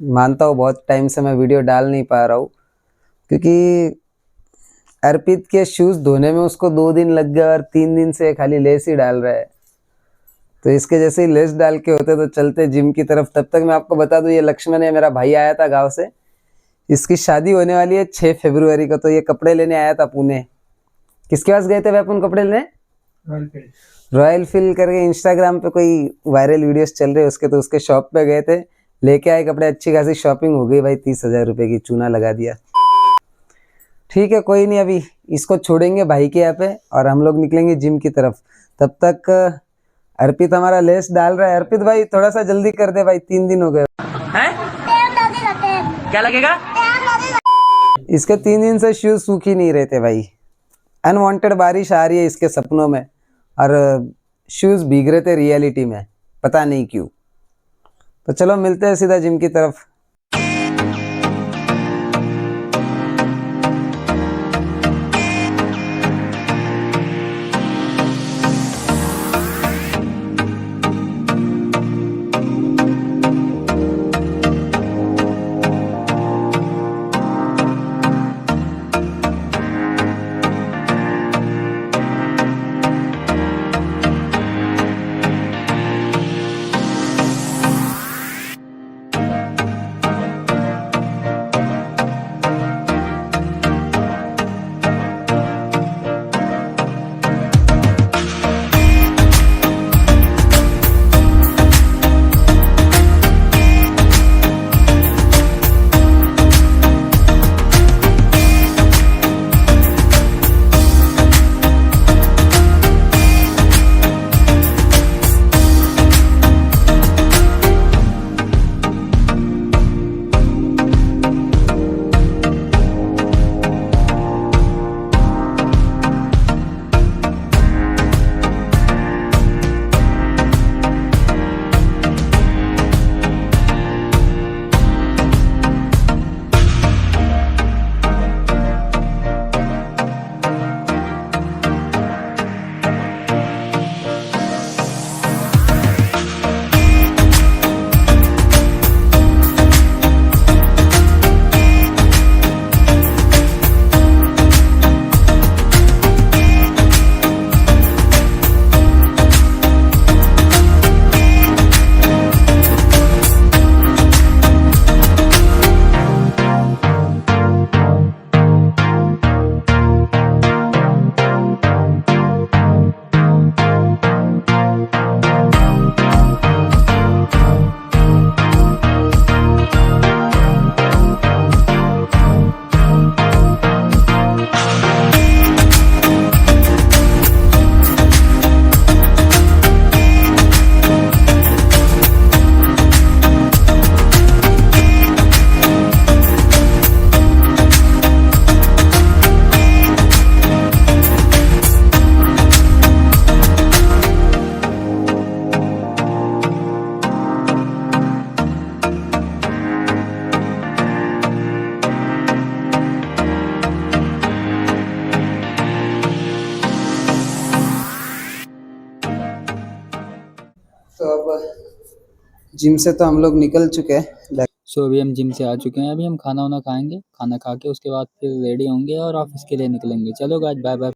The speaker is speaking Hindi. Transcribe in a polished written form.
मानता हूँ बहुत टाइम से मैं वीडियो डाल नहीं पा रहा हूँ, क्योंकि अर्पित के शूज़ धोने में उसको 2 दिन लग गए और 3 दिन से खाली लेस ही डाल रहा है। तो इसके जैसे ही लेस डाल के होते तो चलते जिम की तरफ। तब तक मैं आपको बता दूं, ये लक्ष्मण है, मेरा भाई आया था गांव से। इसकी शादी होने वाली है 6 फरवरी को, तो ये कपड़े लेने आया था पुणे। किसके पास गए थे भाई अपन कपड़े लेने? रॉयल फील्ड करके इंस्टाग्राम पे कोई वायरल वीडियोस चल रहे उसके, तो उसके शॉप पे गए थे, लेके आए कपड़े। अच्छी खासी शॉपिंग हो गई भाई, 30,000 रुपये की चूना लगा दिया। ठीक है, कोई नहीं, अभी इसको छोड़ेंगे भाई के यहाँ पे और हम लोग निकलेंगे जिम की तरफ। तब तक अर्पित हमारा लेस डाल रहा है। अर्पित भाई थोड़ा सा जल्दी कर दे भाई, 3 दिन हो गए हैं। क्या लगेगा? इसके 3 दिन से शूज सूख ही नहीं रहे थे भाई। अनवांटेड बारिश आ रही है इसके सपनों में और शूज भीग रहे थे रियलिटी में, पता नहीं क्यों। तो चलो मिलते हैं सीधा जिम की तरफ। तो अब जिम से तो हम लोग निकल चुके हैं। सो अभी हम जिम से आ चुके हैं। अभी हम खाना वाना खाएंगे, खाना खा के उसके बाद फिर रेडी होंगे और ऑफिस के लिए निकलेंगे। चलो गाइस, बाय बाय।